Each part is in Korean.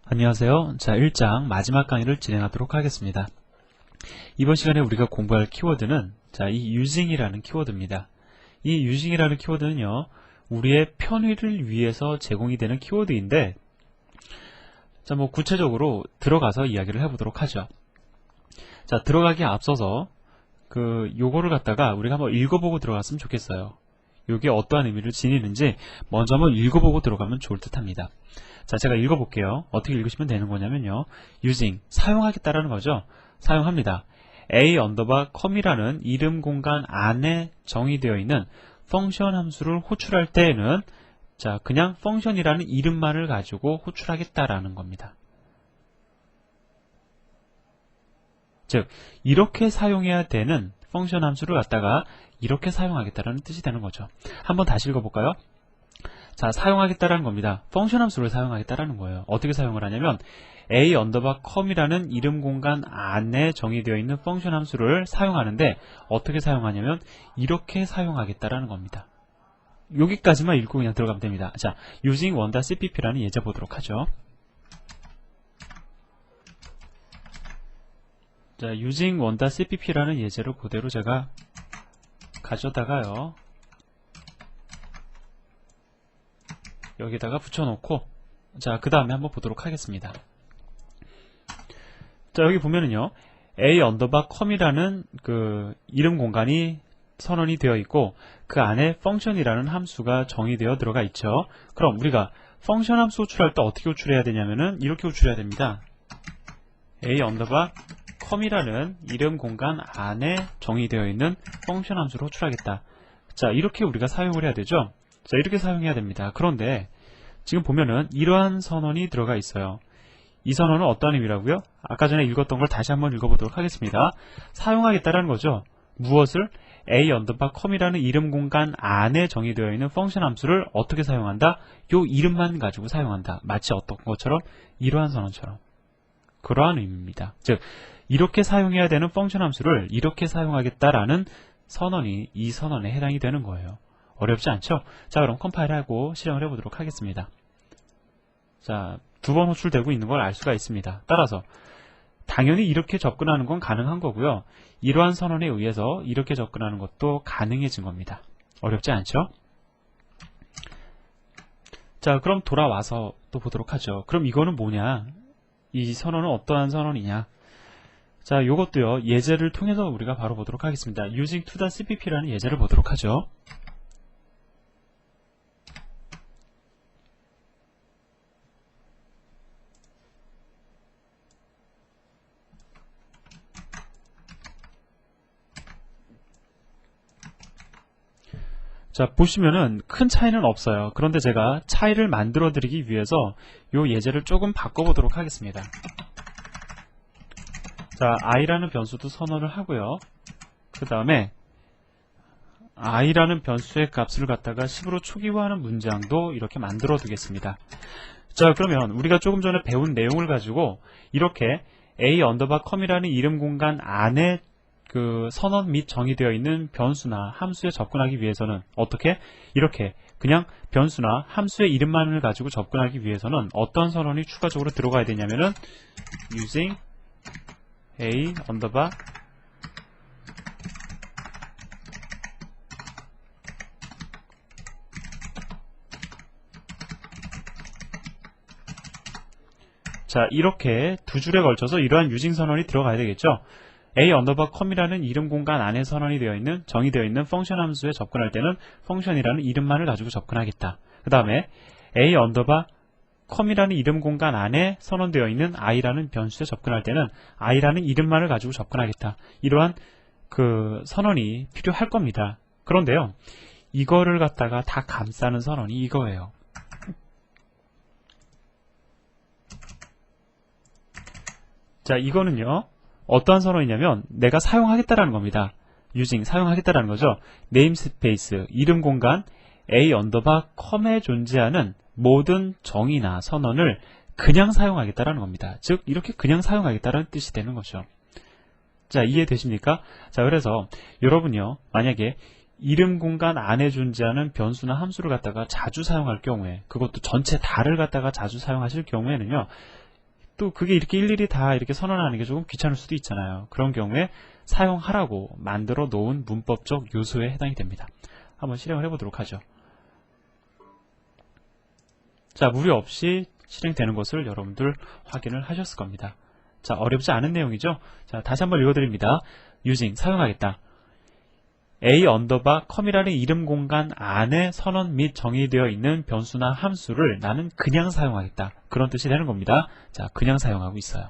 안녕하세요. 자, 1장 마지막 강의를 진행하도록 하겠습니다. 이번 시간에 우리가 공부할 키워드는 이 using이라는 키워드입니다. 이 using이라는 키워드는요, 우리의 편의를 위해서 제공이 되는 키워드인데, 구체적으로 들어가서 이야기를 해보도록 하죠. 자, 들어가기에 앞서서 요거를 갖다가 우리가 한번 읽어보고 들어갔으면 좋겠어요. 요게 어떠한 의미를 지니는지 먼저 한번 읽어보고 들어가면 좋을 듯 합니다. 자, 제가 읽어볼게요. 어떻게 읽으시면 되는 거냐면요. using, 사용하겠다라는 거죠. 사용합니다. a_com이라는 이름 공간 안에 정의되어 있는 펑션 함수를 호출할 때에는 그냥 펑션이라는 이름만을 가지고 호출하겠다라는 겁니다. 즉, 이렇게 사용해야 되는 펑션 함수를 갖다가 이렇게 사용하겠다라는 뜻이 되는 거죠. 한번 다시 읽어볼까요? 자, 사용하겠다라는 겁니다. 펑션 함수를 사용하겠다라는 거예요. 어떻게 사용을 하냐면 a_com이라는 이름 공간 안에 정의되어 있는 펑션 함수를 사용하는데 어떻게 사용하냐면 이렇게 사용하겠다라는 겁니다. 여기까지만 읽고 그냥 들어가면 됩니다. 자, using one.cpp라는 예제 보도록 하죠. 자, using one.cpp라는 예제를 그대로 제가 가져다가요. 여기다가 붙여놓고 그 다음에 한번 보도록 하겠습니다. 자, 여기 보면은요, a_com이라는 이름 공간이 선언이 되어 있고 그 안에 function이라는 함수가 정의되어 들어가 있죠. 그럼 우리가 펑션 함수 호출할 때 어떻게 호출해야 되냐면은 이렇게 호출해야 됩니다. a_com이라는 이름 공간 안에 정의되어 있는 펑션 함수를 호출하겠다. 자, 이렇게 우리가 사용을 해야 되죠. 자, 이렇게 사용해야 됩니다. 그런데 지금 보면은 이러한 선언이 들어가 있어요. 이 선언은 어떠한 의미라고요? 아까 전에 읽었던 걸 다시 한번 읽어보도록 하겠습니다. 사용하겠다라는 거죠. 무엇을? a_com이라는 이름 공간 안에 정의되어 있는 펑션 함수를 어떻게 사용한다? 요 이름만 가지고 사용한다. 마치 어떤 것처럼? 이러한 선언처럼. 그러한 의미입니다. 즉, 이렇게 사용해야 되는 펑션 함수를 이렇게 사용하겠다라는 선언이 이 선언에 해당이 되는 거예요. 어렵지 않죠? 자, 그럼 컴파일하고 실행을 해보도록 하겠습니다. 자, 2번 호출되고 있는 걸 알 수가 있습니다. 따라서 당연히 이렇게 접근하는 건 가능한 거고요. 이러한 선언에 의해서 이렇게 접근하는 것도 가능해진 겁니다. 어렵지 않죠? 자, 그럼 돌아와서 또 보도록 하죠. 그럼 이거는 뭐냐? 이 선언은 어떠한 선언이냐? 자, 요것도요, 예제를 통해서 우리가 바로 보도록 하겠습니다. using to.cpp라는 예제를 보도록 하죠. 자, 보시면은 큰 차이는 없어요. 그런데 제가 차이를 만들어 드리기 위해서 요 예제를 조금 바꿔보도록 하겠습니다. 자, i라는 변수도 선언을 하고요. 그 다음에 i라는 변수의 값을 갖다가 10으로 초기화하는 문장도 이렇게 만들어 두겠습니다. 자, 그러면 우리가 조금 전에 배운 내용을 가지고 이렇게 a_com이라는 이름 공간 안에 선언 및 정의되어 있는 변수나 함수에 접근하기 위해서는 어떻게? 이렇게 그냥 변수나 함수의 이름만을 가지고 접근하기 위해서는 어떤 선언이 추가적으로 들어가야 되냐면은 using a_. 자, 이렇게 두 줄에 걸쳐서 이러한 using 선언이 들어가야 되겠죠. a_com이라는 이름 공간 안에 선언이 되어 있는, 정의되어 있는 펑션 함수에 접근할 때는 펑션이라는 이름만을 가지고 접근하겠다. 그 다음에 a_com이라는 이름 공간 안에 선언되어 있는 i라는 변수에 접근할 때는 i라는 이름만을 가지고 접근하겠다. 이러한 선언이 필요할 겁니다. 그런데요, 이거를 갖다가 다 감싸는 선언이 이거예요. 자, 이거는요, 어떠한 선언이냐면 내가 사용하겠다라는 겁니다. using, 사용하겠다라는 거죠. 네임스페이스, 이름 공간 a_com에 존재하는 모든 정의나 선언을 그냥 사용하겠다라는 겁니다. 즉, 이렇게 그냥 사용하겠다라는 뜻이 되는 거죠. 자, 이해되십니까? 자, 그래서 여러분요, 만약에 이름 공간 안에 존재하는 변수나 함수를 갖다가 자주 사용할 경우에, 그것도 전체 다를 갖다가 자주 사용하실 경우에는요, 또 그게 이렇게 일일이 다 이렇게 선언하는 게 조금 귀찮을 수도 있잖아요. 그런 경우에 사용하라고 만들어 놓은 문법적 요소에 해당이 됩니다. 한번 실행을 해보도록 하죠. 자, 무리 없이 실행되는 것을 여러분들 확인을 하셨을 겁니다. 자, 어렵지 않은 내용이죠. 자, 다시 한번 읽어드립니다. using, 사용하겠다. a 언더바 컴이라는 이름 공간 안에 선언 및 정의되어 있는 변수나 함수를 나는 그냥 사용하겠다. 그런 뜻이 되는 겁니다. 자, 그냥 사용하고 있어요.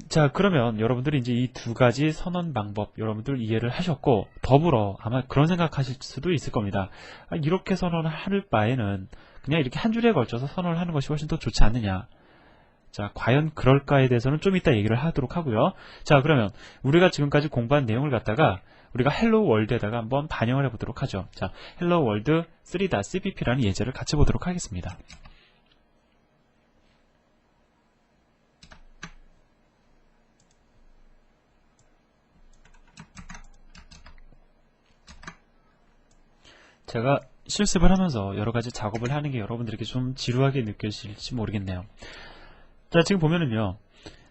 자, 그러면 여러분들이 이제 이 두 가지 선언 방법 여러분들 이해를 하셨고, 더불어 아마 그런 생각하실 수도 있을 겁니다. 이렇게 선언을 할 바에는 그냥 이렇게 한 줄에 걸쳐서 선언을 하는 것이 훨씬 더 좋지 않느냐. 자, 과연 그럴까에 대해서는 좀 이따 얘기를 하도록 하고요. 자, 그러면 우리가 지금까지 공부한 내용을 갖다가 우리가 헬로 월드에다가 한번 반영을 해보도록 하죠. 자, 헬로 월드 3.cpp라는 예제를 같이 보도록 하겠습니다. 제가 실습을 하면서 여러 가지 작업을 하는 게 여러분들에게 좀 지루하게 느껴질지 모르겠네요. 자, 지금 보면은요.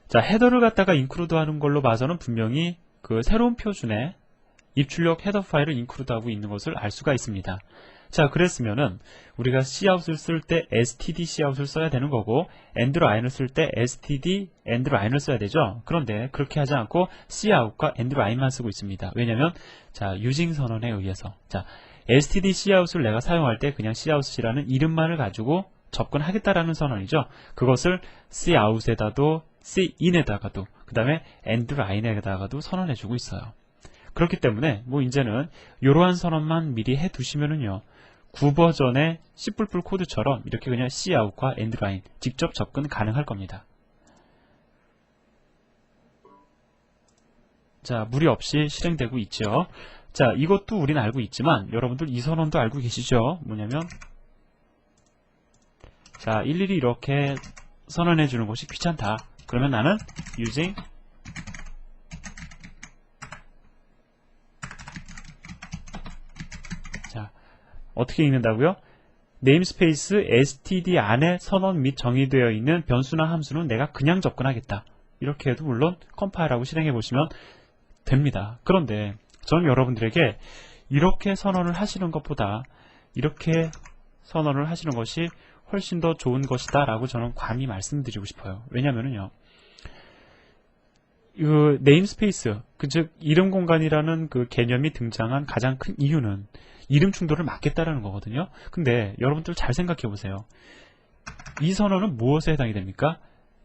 자, 헤더를 갖다가 인크루드 하는 걸로 봐서는 분명히 그 새로운 표준에 입출력 헤더 파일을 인크루드 하고 있는 것을 알 수가 있습니다. 자, 그랬으면은 우리가 cout을 쓸 때 std cout을 써야 되는 거고 endline을 쓸 때 std endline을 써야 되죠. 그런데 그렇게 하지 않고 cout과 endline만 쓰고 있습니다. 왜냐면 자, using 선언에 의해서 자, std cout을 내가 사용할 때 그냥 cout이라는 이름만을 가지고 접근하겠다라는 선언이죠. 그것을 cout에다도 cin에다가도 그 다음에 endline에다가도 선언해주고 있어요. 그렇기 때문에 뭐 이제는 이러한 선언만 미리 해두시면은요, 9버전의 C++ 코드처럼 이렇게 그냥 cout과 endline 직접 접근 가능할 겁니다. 자, 무리 없이 실행되고 있죠. 자, 이것도 우리는 알고 있지만 여러분들 이 선언도 알고 계시죠? 뭐냐면 자, 일일이 이렇게 선언해 주는 것이 귀찮다. 그러면 나는 using 자, 어떻게 읽는다고요? 네임스페이스 std 안에 선언 및 정의되어 있는 변수나 함수는 내가 그냥 접근하겠다. 이렇게 해도 물론 컴파일하고 실행해 보시면 됩니다. 그런데 저는 여러분들에게 이렇게 선언을 하시는 것보다 이렇게 선언을 하시는 것이 훨씬 더 좋은 것이다 라고 저는 감히 말씀드리고 싶어요. 왜냐면은요, 그 네임스페이스, 즉 이름 공간이라는 그 개념이 등장한 가장 큰 이유는 이름 충돌을 막겠다라는 거거든요. 근데 여러분들 잘 생각해 보세요. 이 선언은 무엇에 해당이 됩니까?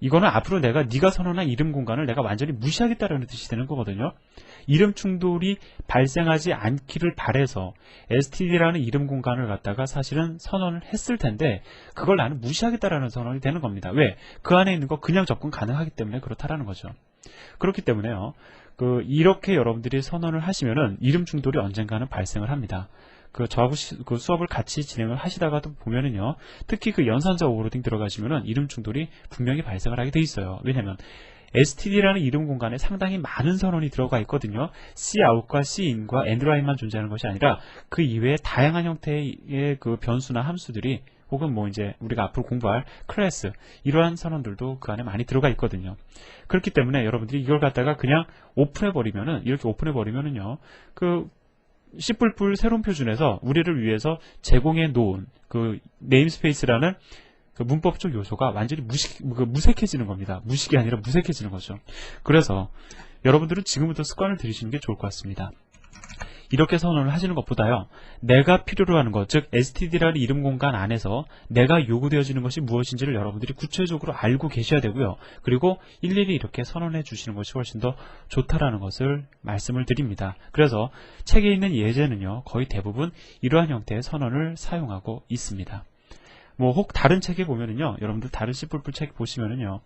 이거는 앞으로 네가 선언한 이름 공간을 내가 완전히 무시하겠다라는 뜻이 되는 거거든요. 이름 충돌이 발생하지 않기를 바래서 std라는 이름 공간을 갖다가 사실은 선언을 했을 텐데 그걸 나는 무시하겠다라는 선언이 되는 겁니다. 왜? 그 안에 있는 거 그냥 접근 가능하기 때문에 그렇다라는 거죠. 그렇기 때문에요. 이렇게 여러분들이 선언을 하시면은 이름 충돌이 언젠가는 발생을 합니다. 저하고 그 수업을 같이 진행을 하시다가도 보면은요, 특히 그 연산자 오버로딩 들어가시면은 이름 충돌이 분명히 발생을 하게 돼 있어요. 왜냐면 std라는 이름 공간에 상당히 많은 선언이 들어가 있거든요. cout과 cin과 endline만 존재하는 것이 아니라 그 이외에 다양한 형태의 그 변수나 함수들이 혹은 뭐 이제 우리가 앞으로 공부할 클래스 이러한 선언들도 그 안에 많이 들어가 있거든요. 그렇기 때문에 여러분들이 이걸 갖다가 그냥 오픈해 버리면은 이렇게 오픈해 버리면은요, 그 C++ 새로운 표준에서 우리를 위해서 제공해 놓은 그 네임스페이스라는 그 문법적 요소가 완전히 무색해지는 겁니다. 무식이 아니라 무색해지는 거죠. 그래서 여러분들은 지금부터 습관을 들이시는 게 좋을 것 같습니다. 이렇게 선언을 하시는 것보다요, 내가 필요로 하는 것, 즉 std라는 이름 공간 안에서 내가 요구되어지는 것이 무엇인지를 여러분들이 구체적으로 알고 계셔야 되고요. 그리고 일일이 이렇게 선언해 주시는 것이 훨씬 더 좋다라는 것을 말씀을 드립니다. 그래서 책에 있는 예제는요, 거의 대부분 이러한 형태의 선언을 사용하고 있습니다. 뭐 혹 다른 책에 보면은요, 여러분들 다른 C++ 책 보시면은요,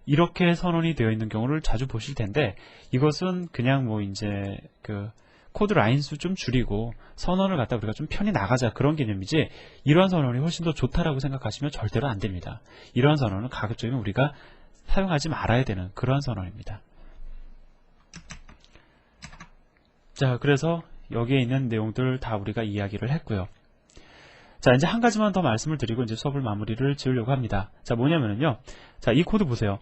이렇게 선언이 되어 있는 경우를 자주 보실 텐데, 이것은 그냥 뭐 이제 코드 라인 수 좀 줄이고 선언을 갖다 우리가 좀 편히 나가자 그런 개념이지, 이러한 선언이 훨씬 더 좋다라고 생각하시면 절대로 안 됩니다. 이러한 선언은 가급적이면 우리가 사용하지 말아야 되는 그러한 선언입니다. 자, 그래서 여기에 있는 내용들 다 우리가 이야기를 했고요. 자, 이제 한 가지만 더 말씀을 드리고 이제 수업을 마무리를 지으려고 합니다. 자, 뭐냐면은요. 자, 이 코드 보세요.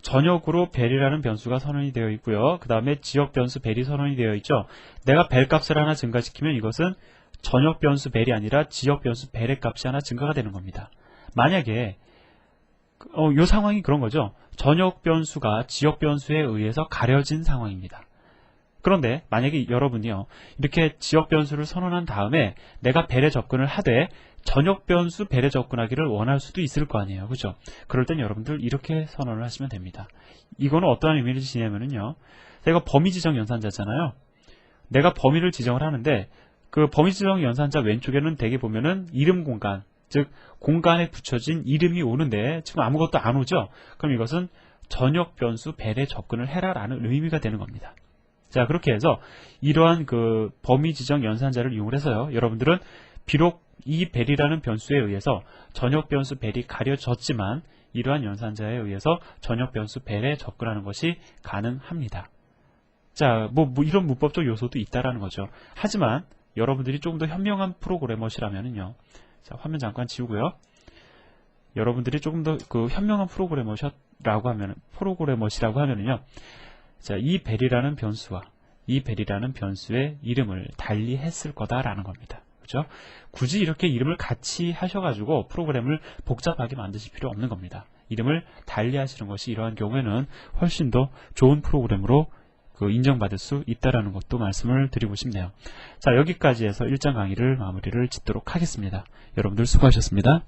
전역으로 벨이라는 변수가 선언이 되어 있고요. 그 다음에 지역 변수 벨이 선언이 되어 있죠. 내가 벨 값을 하나 증가시키면 이것은 전역 변수 벨이 아니라 지역 변수 벨의 값이 하나 증가가 되는 겁니다. 만약에 이 상황이 그런 거죠. 전역 변수가 지역 변수에 의해서 가려진 상황입니다. 그런데 만약에 여러분이요, 이렇게 지역 변수를 선언한 다음에 내가 벨에 접근을 하되 전역 변수 벨에 접근하기를 원할 수도 있을 거 아니에요. 그죠? 그럴 땐 여러분들 이렇게 선언을 하시면 됩니다. 이거는 어떠한 의미를 지냐면요, 내가 범위 지정 연산자잖아요. 내가 범위를 지정을 하는데 그 범위 지정 연산자 왼쪽에는 대개 보면은 이름 공간, 즉 공간에 붙여진 이름이 오는데 지금 아무것도 안 오죠? 그럼 이것은 전역 변수 벨에 접근을 해라 라는 의미가 되는 겁니다. 자, 그렇게 해서 이러한 그 범위 지정 연산자를 이용해서요, 여러분들은 비록 이 벨이라는 변수에 의해서 전역 변수 벨이 가려졌지만 이러한 연산자에 의해서 전역 변수 벨에 접근하는 것이 가능합니다. 자, 뭐 이런 문법적 요소도 있다라는 거죠. 하지만 여러분들이 조금 더 현명한 프로그래머시라면요. 자, 화면 잠깐 지우고요. 여러분들이 조금 더 그 현명한 프로그래머시라고 하면은요. 자, 이 벨이라는 변수와 이 벨이라는 변수의 이름을 달리 했을 거다라는 겁니다. 그죠? 굳이 이렇게 이름을 같이 하셔가지고 프로그램을 복잡하게 만드실 필요 없는 겁니다. 이름을 달리 하시는 것이 이러한 경우에는 훨씬 더 좋은 프로그램으로 인정받을 수 있다라는 것도 말씀을 드리고 싶네요. 자, 여기까지 해서 1장 강의를 마무리를 짓도록 하겠습니다. 여러분들 수고하셨습니다.